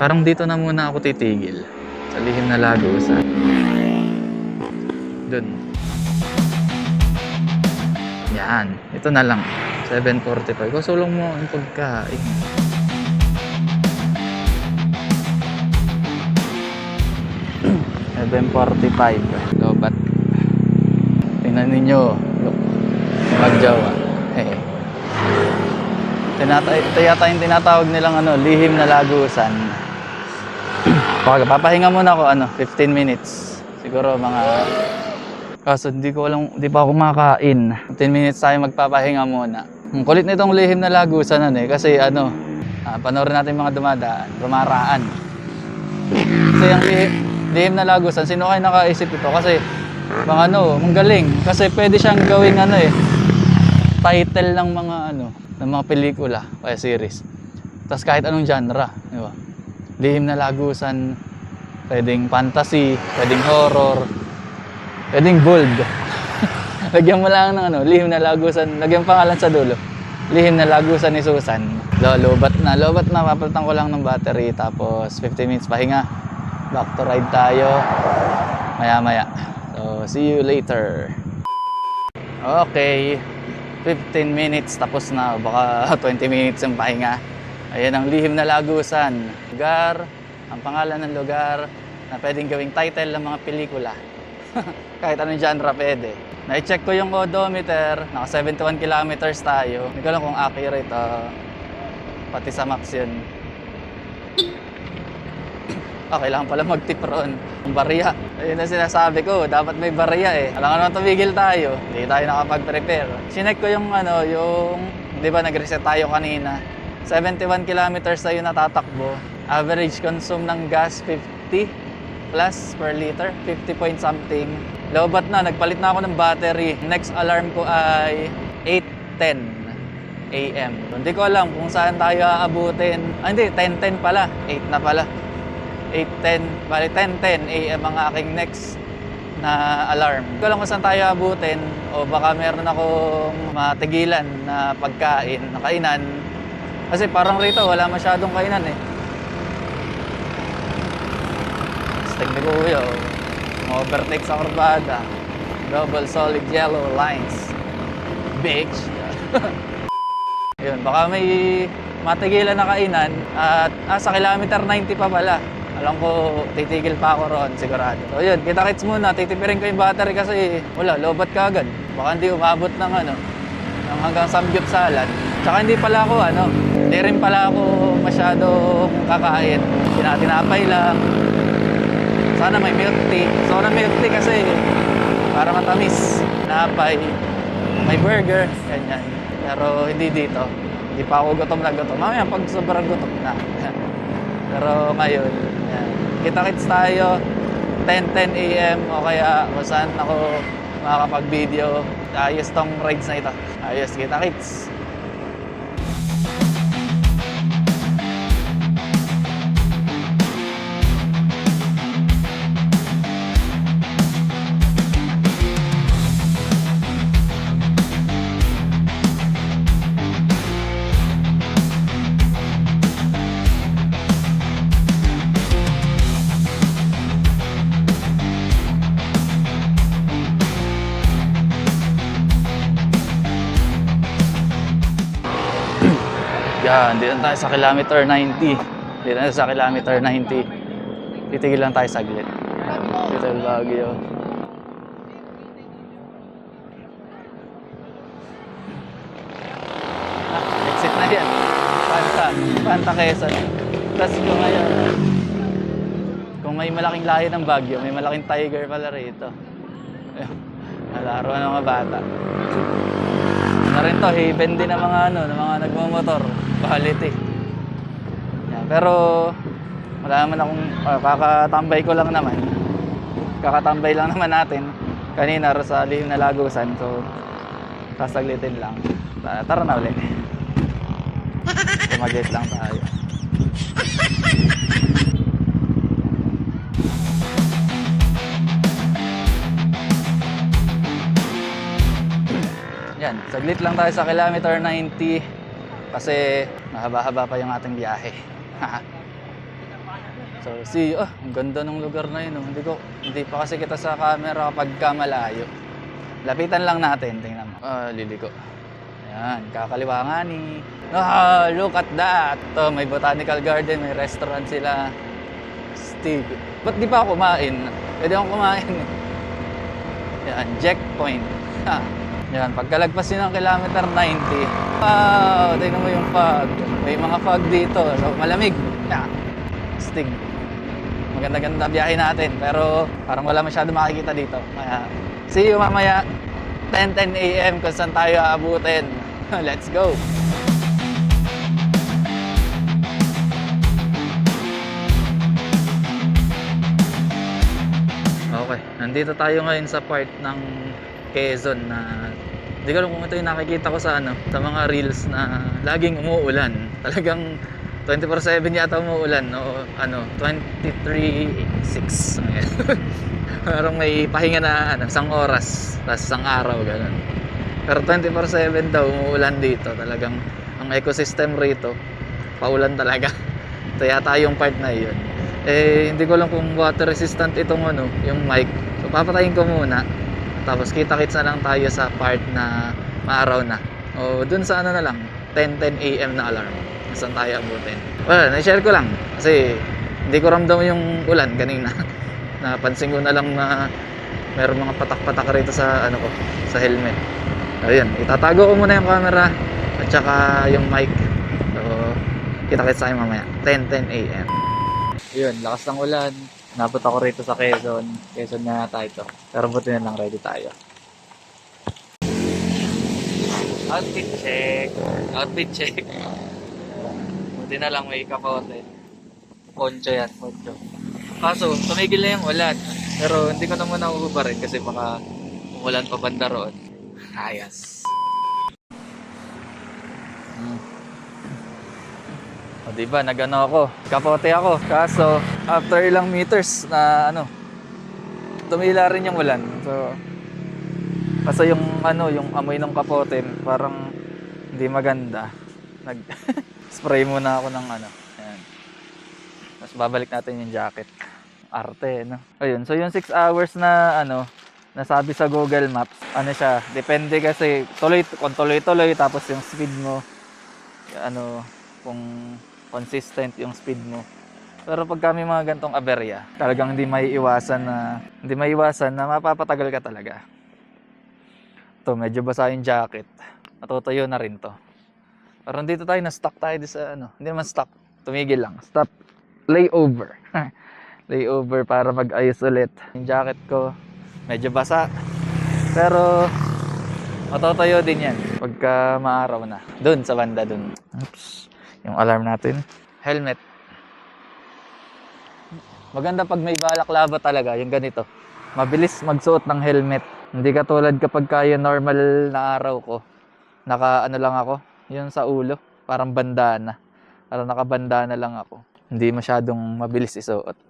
Parang dito na muna ako titigil. Sa lihim na Lagusan. Dun. Yan. Ito na lang. 7:45. Kusulong mo ang pagkain. Lobat. Tingnan ninyo. Look. Magjawa. Ito yata yung tinatawag nilang lihim na Lagusan. Papahinga muna ako 15 minutes. Siguro mga kaso hindi pa ako kumakain. 15 minutes tayo magpapahinga muna. Ang kulit nitong lihim na Lagusan kasi panoorin natin mga dumadaan, rumaraan. Kasi ang lihim na Lagusan, sino kayo nakaisip ito? Kasi ang galing. Kasi pwede siyang gawing title ng mga pelikula o series. Tapos kahit anong genre, di ba? Lihim na Lagusan, pwedeng fantasy, pwedeng horror, pwedeng bold. Lagyan mo lang ng Lihim na Lagusan, lagyan pangalan sa dulo. Lihim na Lagusan ni Susan. Lobat na, papalitan ko lang ng battery, tapos 15 minutes pahinga. Back to ride tayo, maya. So, see you later. Okay, 15 minutes tapos na, baka 20 minutes yung pahinga. Ayan ang Lihim na Lagusan. Lugar, ang pangalan ng lugar na pwedeng gawing title ng mga pelikula. Kahit anong genre pwede. Na-check ko yung odometer, naka 71 kilometers tayo. Hindi ko alam kung accurate, pati sa maps yun. Kailangan pala mag-tip ron. Ang barya. Ayun na sinasabi ko, dapat may barya Alam nga naman tumigil tayo. Hindi tayo nakapag-prepare. Sinek ko yung di ba nag-reset tayo kanina. 71 kilometers tayo natatakbo. Average consume ng gas 50 plus per liter. 50 point something. Lobat na, nagpalit na ako ng battery. Next alarm ko ay 8:10 AM. Hindi ko alam kung saan tayo aabutin. Hindi, 10:10 pala. 8 na pala. 8:10, bali 10:10 AM ang aking next na alarm. Hindi ko alam kung saan tayo aabutin o baka meron akong matigilan na pagkain, na kainan. Kasi parang rito wala masyadong kainan Steak ni Kuya, overtake sa kurbada. Double solid yellow lines. Bitch. Yun, baka may matigilan na kainan at sa kilometer 90 pa pala. Alam ko, titigil pa ako roon, sigurado. So yun, kita-kits muna, titipirin ko yung battery kasi wala, lobat ka agad. Baka hindi umabot ng hanggang samgyupsalan. Tsaka hindi pala ako, hindi rin pala ako masyadong kakain. Tinapay lang. Sana may milk tea. Sana milk tea kasi para matamis. Tinapay, may burger, ganyan. Pero hindi dito. Hindi pa ako gutom na gutom. Mamaya pag sobrang gutom na. Pero ngayon, yan. Kita-kits tayo 10:10 AM o kaya kung saan ako makakapag-video. Ayos tong rides na ito. Ayos, kita-kits. Yan, dito tayo sa kilometer 90. Dito na sa kilometer 90. Titigil lang tayo saglit. Little Baguio. Exit na yan. Panta Quezon. Tapos kung may malaking layo ng Baguio, may malaking tiger pala rito. Nalaro ng mga bata. Rin to, haven din ng mga nagmumotor, quality. Yan, pero wala naman akong kakatambay lang naman natin kanina sa Lihim na Lagusan, so sasaglitin lang. Tara na ulit. Mag-get lang tayo. Yan, saglit lang tayo sa kilometer 90 kasi mahaba-haba pa yung ating biyahe. So, ang ganda ng lugar na yun. Oh. Hindi pa kasi kita sa camera kapag malayo. Lapitan lang natin, tingnan mo. Liliko. Ayan, kakaliwa nga ni. Look at that! To, may botanical garden, may restaurant sila. Stig. Ba't di pa ako kumain? Pwede akong kumain. Yan, checkpoint. Yan, pagkalagpas yun ng kilometer 90. Wow, tingnan mo yung fog. May mga fog dito, so malamig. Stig. Maganda-ganda biyahe natin, pero parang wala masyado makikita dito. Kaya, see you mamaya, 10 a.m. kung saan tayo aabutin. Let's go! Okay, nandito tayo ngayon sa part ng Quezon na hindi ko alam kung ito yung nakikita ko sa sa mga reels na laging umuulan. Talagang 24/7 yata umuulan o 23/6. Parang may pahinga na isang oras, tapos isang araw ganun. Pero 24/7 daw umuulan dito. Talagang ang ecosystem rito paulan talaga. Ito yata yung part na yun. Hindi ko alam kung water resistant itong yung mic. So papatayin ko muna. Tapos kita-kits na lang tayo sa part na maaraw na. O dun sa na lang, 10 a.m. na alarm. Saan tayo abutin. Well, na-share ko lang. Kasi hindi ko ramdam yung ulan kanina. Napansin ko na lang na meron mga patak-patak rito sa sa helmet. Ayun, itatago ko muna yung camera at saka yung mic. So, kita-kits tayo mamaya. 10 a.m. Yun, lakas ng ulan. Nabot ako rito sa Quezon. Quezon na tayo ito. Pero buti na lang, ready tayo. Outfit check. Outfit check. Buti na lang may kapote. Poncho yan, poncho. Kaso, tumigil na yung ulan. Pero hindi ko naman nahuhubarin kasi baka umulan pa banda roon. Ayos. O diba, nagano ako, kapote ako. Kaso, after ilang meters na tumila rin yung ulan. So, kasi yung yung amoy ng kapote, parang hindi maganda. Spray muna ako ng ayan. Tapos babalik natin yung jacket. Arte, no? Ayun, so yung 6 hours na nasabi sa Google Maps, siya, depende kasi kung tuloy-tuloy, tapos yung speed mo, kung consistent yung speed mo. Pero pag kami mga gantong aberya, talagang hindi maiiwasan na mapapatagal ka talaga. To, medyo basa yung jacket. Matutuyo na rin to. Pero dito tayo na-stuck tayo sa hindi naman stuck, tumigil lang. Stop, layover. Layover para mag-ayos ulit. Yung jacket ko, medyo basa. Pero matutuyo din yan pagka maaraw na. Dun, sa banda dun. Oops. Yung alarm natin. Helmet. Maganda pag may balaklava talaga, yung ganito. Mabilis magsuot ng helmet. Hindi katulad kapag kaya normal na araw ko. Naka lang ako, yun sa ulo. Parang bandana. Parang nakabandana lang ako. Hindi masyadong mabilis isuot.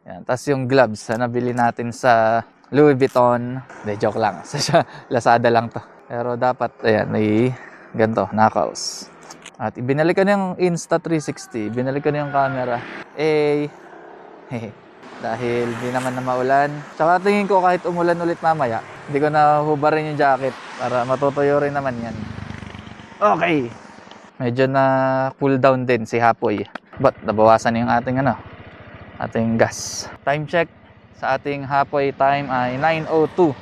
Yan. Tapos yung gloves na nabili natin sa Louis Vuitton. Hindi, joke lang. Sa Lazada lang to. Pero dapat, ayan, may ganito, knockout. At ibinalik ko na yung Insta360, binalik ko na yung camera. Dahil di naman na maulan. Tsaka tingin ko kahit umulan ulit mamaya, hindi ko na hubarin yung jacket para matutuyo rin naman yan. Okay. Medyo na cool down din si Hapoy. But nabawasan yung ating ating gas. Time check sa ating Hapoy time ay 9:02.